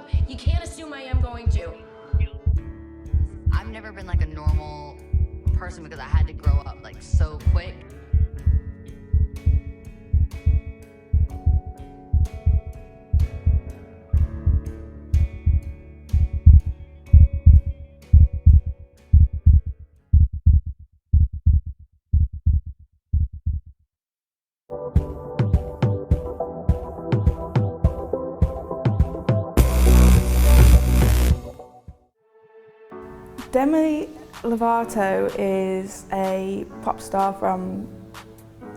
up, you can't assume I am going to. I've never been like a normal person because I had to grow up like so quick. Demi Lovato is a pop star from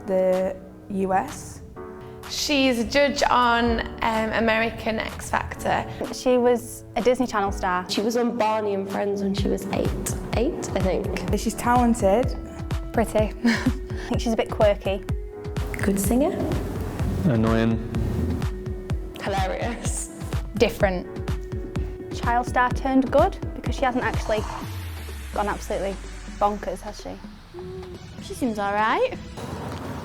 the US. She's a judge on American X Factor. She was a Disney Channel star. She was on Barney and Friends when she was eight, I think. She's talented. Pretty. I think she's a bit quirky. Good singer. Annoying. Hilarious. Different. Child star turned good because she hasn't actually gone absolutely bonkers, has she? She seems alright.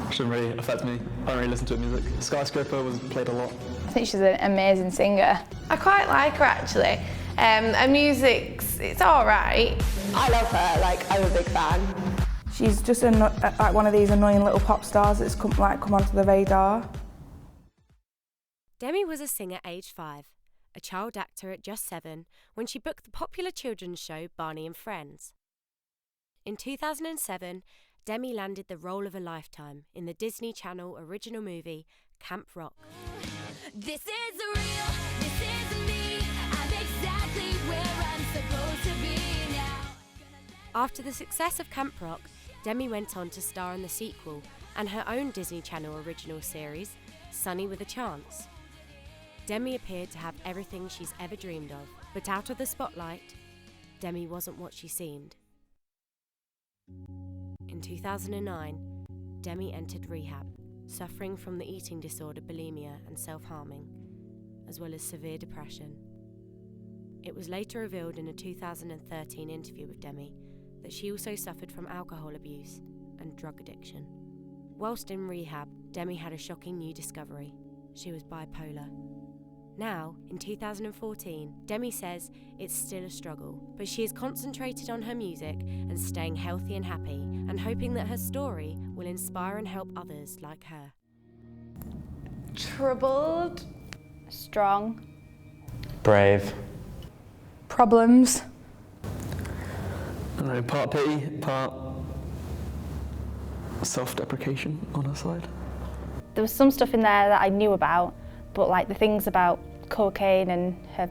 Shouldn't really affect me. I don't really listen to her music. Skyscraper was played a lot. I think she's an amazing singer. I quite like her actually. Her music's, it's alright. I love her, like I'm a big fan. She's just like one of these annoying little pop stars that's come onto the radar. Demi was a singer aged 5, a child actor at just 7 when she booked the popular children's show Barney and Friends. In 2007, Demi landed the role of a lifetime in the Disney Channel original movie Camp Rock. This is real, this is me, I'm exactly where I'm supposed to be now. After the success of Camp Rock, Demi went on to star in the sequel and her own Disney Channel original series, Sunny with a Chance. Demi appeared to have everything she's ever dreamed of, but out of the spotlight, Demi wasn't what she seemed. In 2009, Demi entered rehab, suffering from the eating disorder bulimia and self-harming, as well as severe depression. It was later revealed in a 2013 interview with Demi that she also suffered from alcohol abuse and drug addiction. Whilst in rehab, Demi had a shocking new discovery. She was bipolar. Now, in 2014, Demi says it's still a struggle, but she is concentrated on her music and staying healthy and happy, and hoping that her story will inspire and help others like her. Troubled. Strong. Brave. Problems. I don't know, part pity, part self-deprecation on her side. There was some stuff in there that I knew about, but like the things about cocaine and her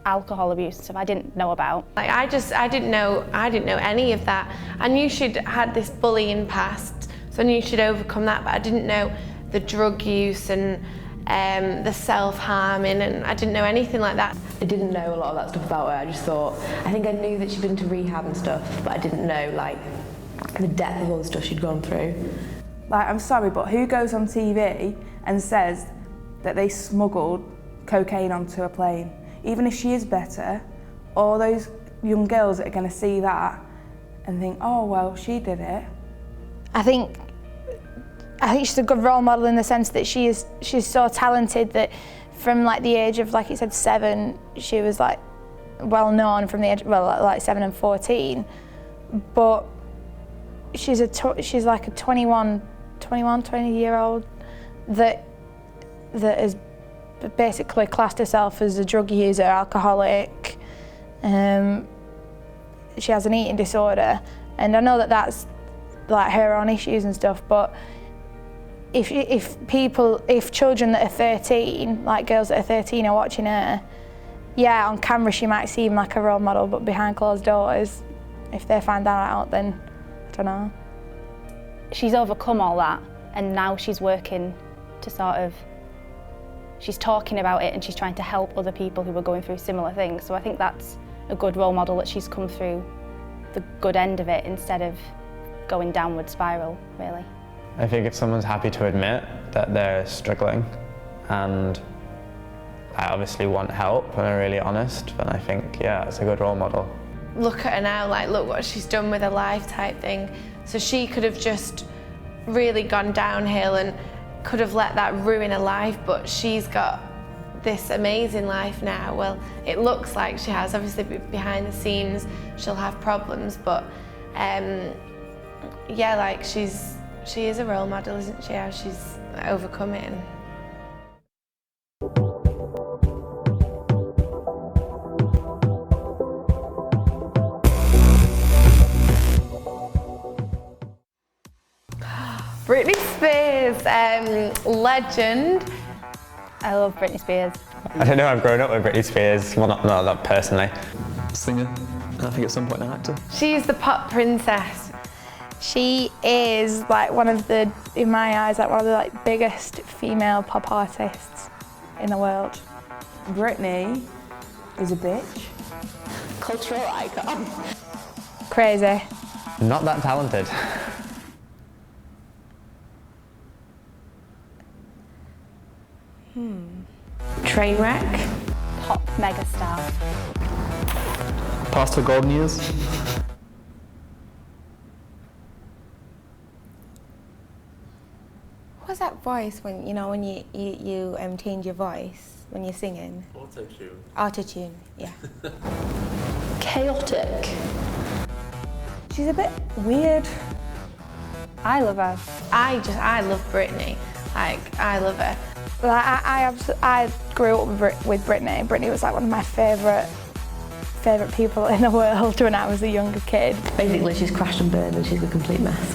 alcohol abuse and stuff I didn't know about. Like I didn't know any of that. I knew she'd had this bullying past, so I knew she'd overcome that, but I didn't know the drug use and the self-harming, and I didn't know anything like that. I didn't know a lot of that stuff about her. I just thought, I think I knew that she'd been to rehab and stuff, but I didn't know like the depth of all the stuff she'd gone through. Like, I'm sorry, but who goes on TV and says that they smuggled cocaine onto a plane? Even if she is better, all those young girls that are going to see that and think, oh, well, she did it. I think she's a good role model in the sense that she's so talented that from like the age of, like you said, 7, she was like well known from the age, well, like 7 and 14, but she's like a 20-year-old that has basically classed herself as a drug user, alcoholic. She has an eating disorder, and I know that that's like her own issues and stuff, but if children that are 13, like girls that are 13 are watching her, yeah, on camera she might seem like a role model, but behind closed doors, if they find that out, then I don't know. She's overcome all that, and now she's working to sort of, she's talking about it and she's trying to help other people who are going through similar things. So I think that's a good role model, that she's come through the good end of it instead of going downward spiral, really. I think if someone's happy to admit that they're struggling and I obviously want help and are really honest, then I think, yeah, it's a good role model. Look at her now, like, look what she's done with her life type thing. So she could have just really gone downhill and could have let that ruin her life, but she's got this amazing life now. Well, it looks like she has. Obviously, behind the scenes, she'll have problems, but yeah, like she is a role model, isn't she? How she's overcoming. Britney Spears, legend. I love Britney Spears. I don't know, I've grown up with Britney Spears, well not personally. Singer, and I think at some point an actor. She's the pop princess. She is like one of the, in my eyes, like one of the like biggest female pop artists in the world. Britney is a bitch. Cultural icon. Crazy. Not that talented. Train wreck. Pop megastar. Past her golden years. What's that voice when you change your voice when you're singing? Auto-tune. Auto-tune, yeah. Chaotic. She's a bit weird. I love her. I love Britney. Like, I love her. Like I grew up with Britney. Britney was like one of my favourite people in the world when I was a younger kid. Basically, she's crashed and burned and she's a complete mess.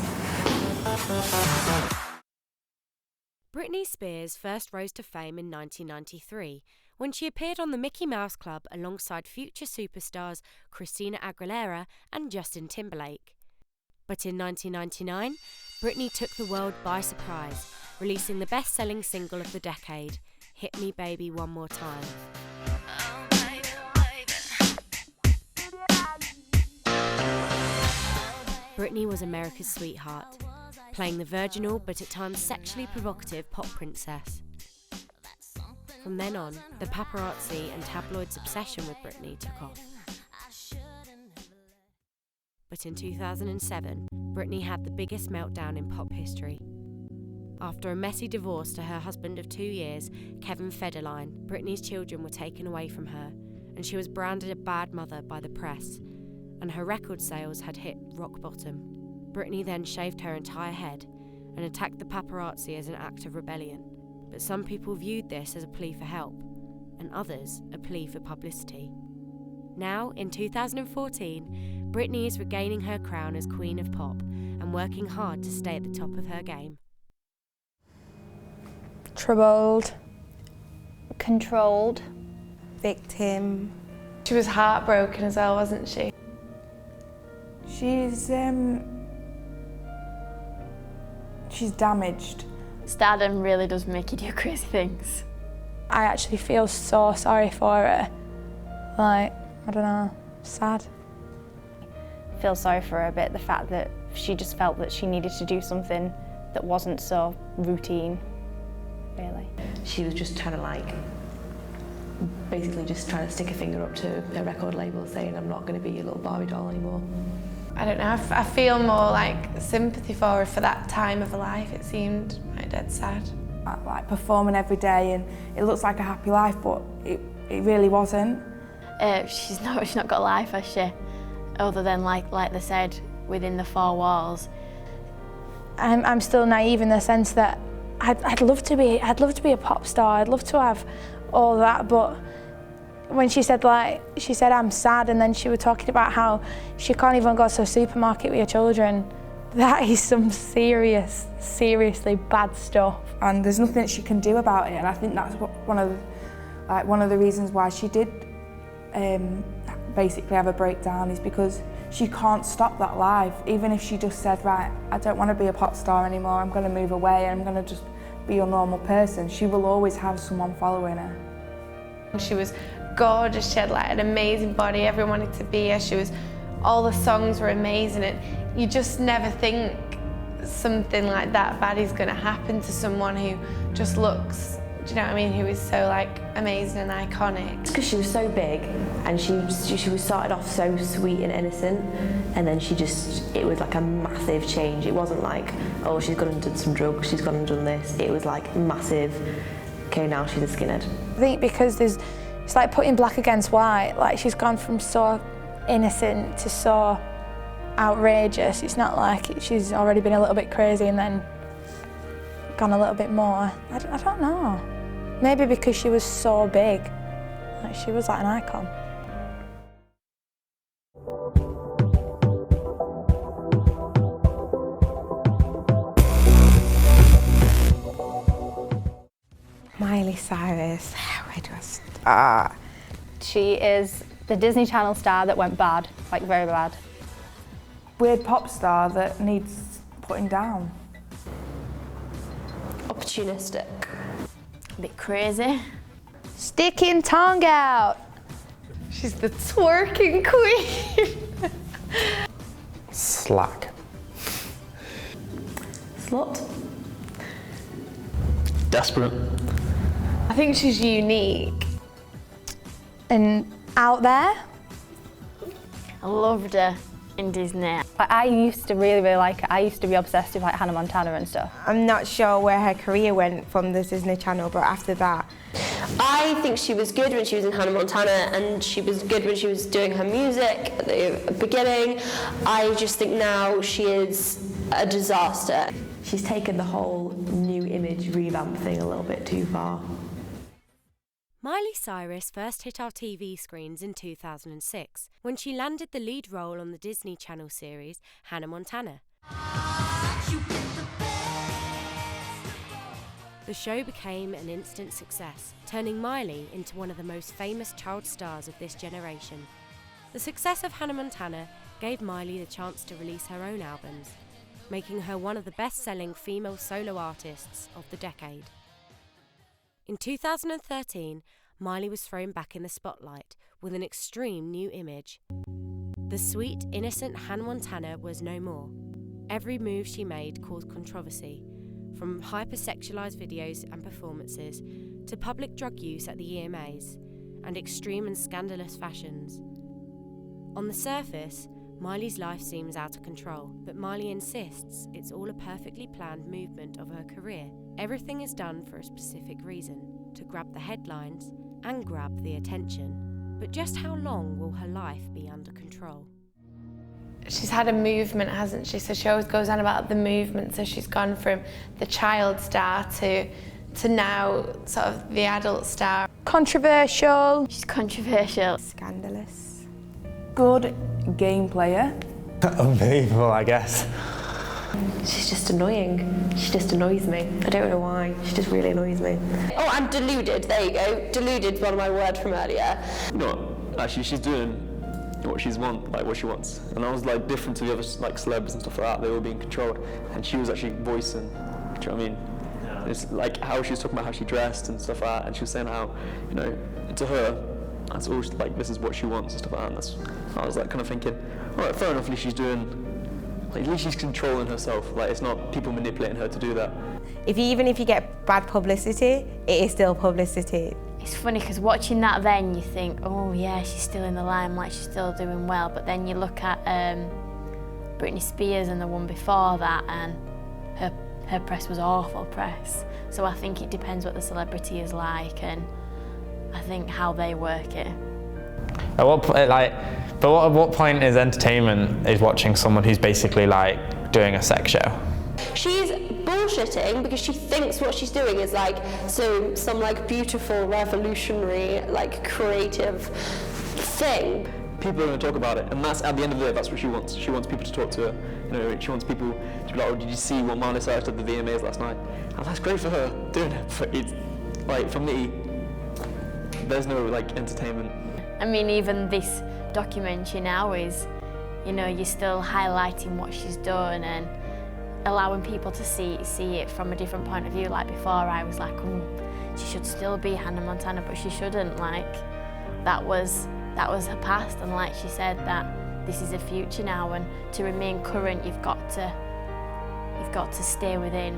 Britney Spears first rose to fame in 1993 when she appeared on the Mickey Mouse Club alongside future superstars Christina Aguilera and Justin Timberlake. But in 1999, Britney took the world by surprise, releasing the best-selling single of the decade, Hit Me Baby One More Time. Britney was America's sweetheart, playing the virginal but at times sexually provocative pop princess. From then on, the paparazzi and tabloids' obsession with Britney took off. But in 2007, Britney had the biggest meltdown in pop history. After a messy divorce to her husband of 2 years, Kevin Federline, Britney's children were taken away from her, and she was branded a bad mother by the press, and her record sales had hit rock bottom. Britney then shaved her entire head and attacked the paparazzi as an act of rebellion. But some people viewed this as a plea for help, and others a plea for publicity. Now, in 2014, Britney is regaining her crown as Queen of Pop and working hard to stay at the top of her game. Troubled. Controlled. Victim. She was heartbroken as well, wasn't she? She's damaged. Stardom really does make you do crazy things. I actually feel so sorry for her. Like, I don't know, sad. I feel sorry for her a bit, the fact that she just felt that she needed to do something that wasn't so routine, really. She was just trying to basically just trying to stick a finger up to a record label saying, I'm not going to be your little Barbie doll anymore. I don't know, I feel more like sympathy for her for that time of her life. It seemed like dead sad. Like performing every day and it looks like a happy life, but it really wasn't. She's not got a life, has she? Other than like they said, within the four walls. I'm still naive in the sense that I'd love to be a pop star. I'd love to have all that, but when she said I'm sad, and then she was talking about how she can't even go to a supermarket with her children. That is some seriously bad stuff. And there's nothing that she can do about it, and I think that's one of the reasons why she did basically have a breakdown, is because she can't stop that life. Even if she just said, right, I don't want to be a pop star anymore, I'm going to move away and I'm going to just be a normal person, she will always have someone following her. She was gorgeous, she had like an amazing body, everyone wanted to be her, all the songs were amazing, and you just never think something like that bad is going to happen to someone who just looks, do you know what I mean, who is so amazing and iconic. Because she was so big and she was started off so sweet and innocent, and then it was like a massive change. It wasn't like, oh, she's gone and done some drugs, she's gone and done this. It was like massive okay, now she's a skinhead. I think because it's like putting black against white, like she's gone from so innocent to so outrageous. It's not like she's already been a little bit crazy and then gone a little bit more. I don't know. Maybe because she was so big. Like she was like an icon. Miley Cyrus, where do I start? She is the Disney Channel star that went bad, like very bad. Weird pop star that needs putting down. Opportunistic. A bit crazy. Sticking tongue out. She's the twerking queen. Slack. Slut. Desperate. I think she's unique. And out there. I loved her in Disney. Like, I used to really like her. I used to be obsessed with like Hannah Montana and stuff. I'm not sure where her career went from the Disney Channel, but after that. I think she was good when she was in Hannah Montana, and she was good when she was doing her music at the beginning. I just think now she is a disaster. She's taken the whole new image revamp thing a little bit too far. Miley Cyrus first hit our TV screens in 2006 when she landed the lead role on the Disney Channel series Hannah Montana. The show became an instant success, turning Miley into one of the most famous child stars of this generation. The success of Hannah Montana gave Miley the chance to release her own albums, making her one of the best-selling female solo artists of the decade. In 2013, Miley was thrown back in the spotlight with an extreme new image. The sweet, innocent Hannah Montana was no more. Every move she made caused controversy, from hypersexualized videos and performances to public drug use at the EMAs and extreme and scandalous fashions. On the surface, Miley's life seems out of control, but Miley insists it's all a perfectly planned movement of her career. Everything is done for a specific reason, to grab the headlines and grab the attention. But just how long will her life be under control? She's had a movement, hasn't she? So she always goes on about the movement. So she's gone from the child star to now sort of the adult star. Controversial. She's controversial. Scandalous. Good game player. Unbelievable, I guess. She's just annoying. She just annoys me. I don't know why. She just really annoys me. Oh, I'm deluded. There you go. Deluded is one of my words from earlier. No, actually, she's doing what she wants, and I was like different to the other like celebs and stuff like that. They were being controlled, and she was actually voicing. Do you know what I mean? Yeah. It's like how she was talking about how she dressed and stuff like that, and she was saying how, you know, to her, that's all like this is what she wants and stuff like that. And that's, I was like kind of thinking, all right, fair enough. At least she's doing. Like, at least she's controlling herself. Like, it's not people manipulating her to do that. Even if you get bad publicity, it is still publicity. It's funny because watching that then you think, oh yeah, she's still in the limelight, she's still doing well. But then you look at Britney Spears and the one before that, and her press was awful press. So I think it depends what the celebrity is like, and I think how they work it. At what point is entertainment is watching someone who's basically like doing a sex show? She's bullshitting because she thinks what she's doing is like some like beautiful, revolutionary, like creative thing. People are going to talk about it, and that's at the end of the day. That's what she wants. She wants people to talk to her. You know, she wants people to be like, "Oh, did you see what Miley Cyrus did at the VMAs last night?" And that's great for her doing it. But it's like for me, there's no like entertainment. I mean, even this documentary now is, you know, you're still highlighting what she's done and allowing people to see it from a different point of view. Like before, I was like, oh, she should still be Hannah Montana, but she shouldn't. Like that was her past, and like she said, that this is the future now, and to remain current, you've got to stay within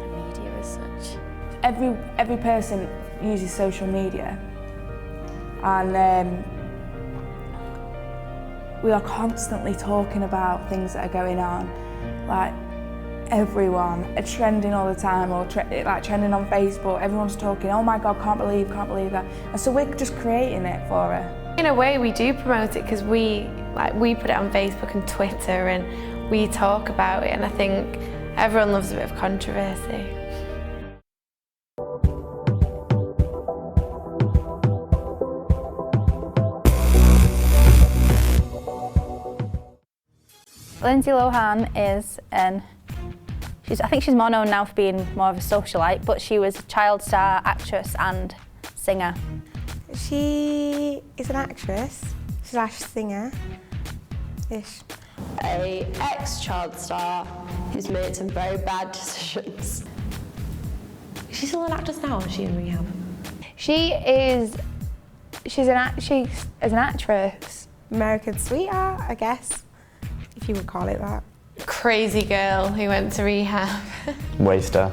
the media as such. Every person uses social media, and we are constantly talking about things that are going on. Like, everyone are trending all the time, or like trending on Facebook. Everyone's talking, oh my God, can't believe that. And so we're just creating it for her. In a way, we do promote it because we put it on Facebook and Twitter, and we talk about it, and I think everyone loves a bit of controversy. Lindsay Lohan is I think she's more known now for being more of a socialite, but she was a child star, actress and singer. She is an actress / singer-ish. A ex-child star who's made some very bad decisions. Is she still an actress now, or is she in rehab? She's an actress. American sweetheart, I guess, if you would call it that. Crazy girl who went to rehab. Waster.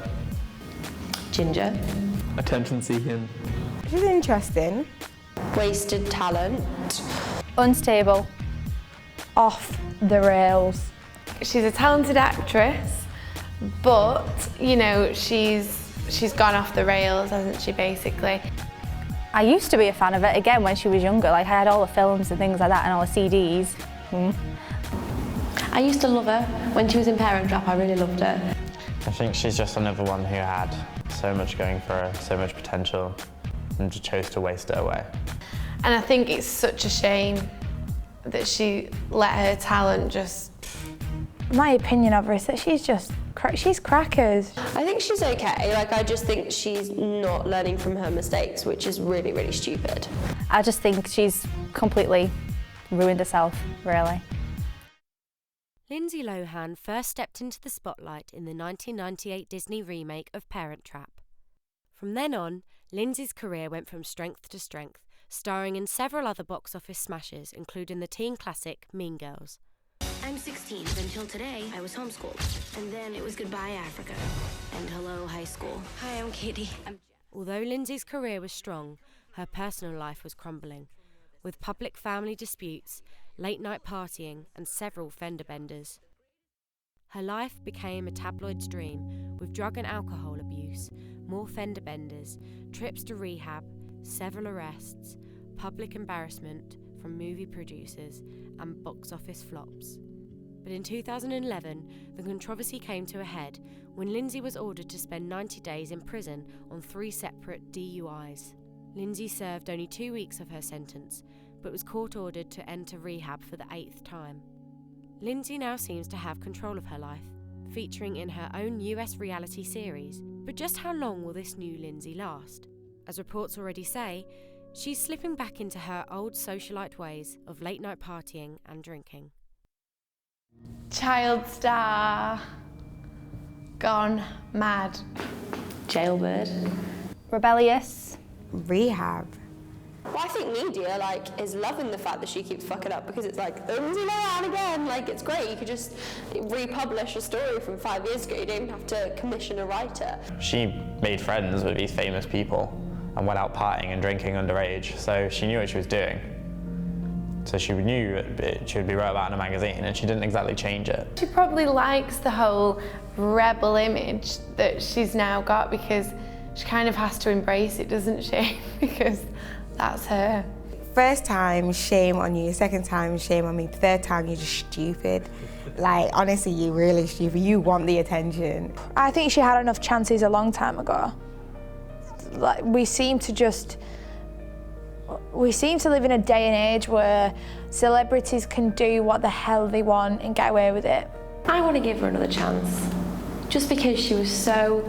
Ginger. Attention seeking. She's interesting. Wasted talent. Unstable. Off the rails. She's a talented actress, but you know, she's gone off the rails, hasn't she, basically? I used to be a fan of it, again, when she was younger. Like, I had all the films and things like that and all the CDs. I used to love her when she was in Parent Trap. I really loved her. I think she's just another one who had so much going for her, so much potential, and just chose to waste it away. And I think it's such a shame that she let her talent just... My opinion of her is that she's crackers. I think she's okay. Like, I just think she's not learning from her mistakes, which is really, really stupid. I just think she's completely ruined herself, really. Lindsay Lohan first stepped into the spotlight in the 1998 Disney remake of Parent Trap. From then on, Lindsay's career went from strength to strength, starring in several other box office smashes, including the teen classic Mean Girls. I'm 16, but until today, I was homeschooled. And then it was goodbye, Africa. And hello, high school. Hi, I'm Katie. Although Lindsay's career was strong, her personal life was crumbling, with public family disputes, late-night partying and several fender benders. Her life became a tabloid's dream, with drug and alcohol abuse, more fender benders, trips to rehab, several arrests, public embarrassment from movie producers and box office flops. But in 2011, the controversy came to a head when Lindsay was ordered to spend 90 days in prison on 3 separate DUIs. Lindsay served only 2 weeks of her sentence, but was court-ordered to enter rehab for the 8th time. Lindsay now seems to have control of her life, featuring in her own US reality series. But just how long will this new Lindsay last? As reports already say, she's slipping back into her old socialite ways of late-night partying and drinking. Child star. Gone mad. Jailbird. Rebellious. Rehab. Well, I think media, is loving the fact that she keeps fucking up, because it's like, Lindsay Lohan again, it's great. You could just republish a story from 5 years ago. You don't even have to commission a writer. She made friends with these famous people and went out partying and drinking underage, so she knew what she was doing. So she knew she would be wrote about in a magazine, and she didn't exactly change it. She probably likes the whole rebel image that she's now got, because she kind of has to embrace it, doesn't she? Because that's her. First time, shame on you. Second time, shame on me. Third time, you're just stupid. Honestly, you're really stupid. You want the attention. I think she had enough chances a long time ago. We seem to live in a day and age where celebrities can do what the hell they want and get away with it. I want to give her another chance, just because she was so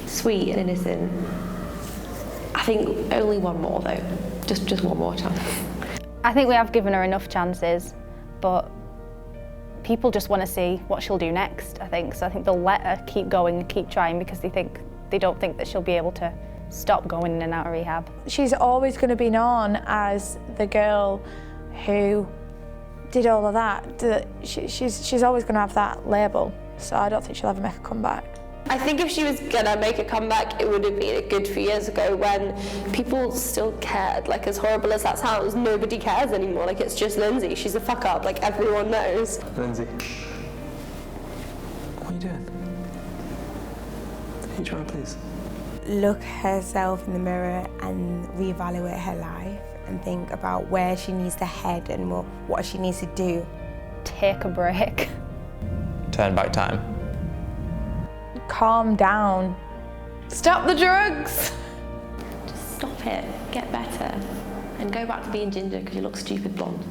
sweet and innocent. I think only one more though, just one more chance. I think we have given her enough chances, but people just want to see what she'll do next, I think. So I think they'll let her keep going and keep trying, because they don't think that she'll be able to stop going in and out of rehab. She's always going to be known as the girl who did all of that. She's always going to have that label, so I don't think she'll ever make a comeback. I think if she was gonna make a comeback, it would have been a good few years ago when people still cared. As horrible as that sounds, nobody cares anymore. It's just Lindsay. She's a fuck up. Everyone knows. Lindsay. What are you doing? try, please. Look herself in the mirror and reevaluate her life and think about where she needs to head and what she needs to do. Take a break. Turn back time. Calm down. Stop the drugs. Just stop it, get better, and go back to being ginger because you look stupid blonde.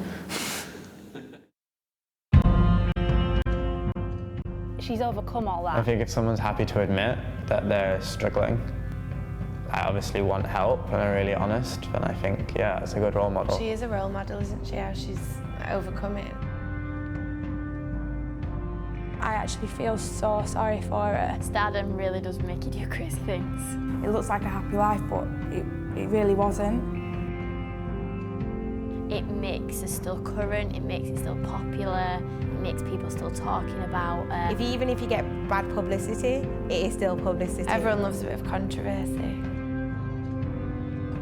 She's overcome all that. I think if someone's happy to admit that they're struggling, I obviously want help and are really honest, and I think, yeah, it's a good role model. She is a role model, isn't she? How she's overcome it. I actually feel so sorry for her. Stardom really does make you do crazy things. It looks like a happy life, but it really wasn't. It makes her still current, it makes it still popular, it makes people still talking about her. Even if you get bad publicity, it is still publicity. Everyone loves a bit of controversy.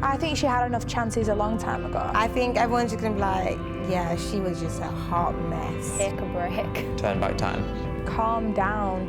I think she had enough chances a long time ago. I think everyone's just gonna be like, yeah, she was just a hot mess. Take a break. Turn back time. Calm down.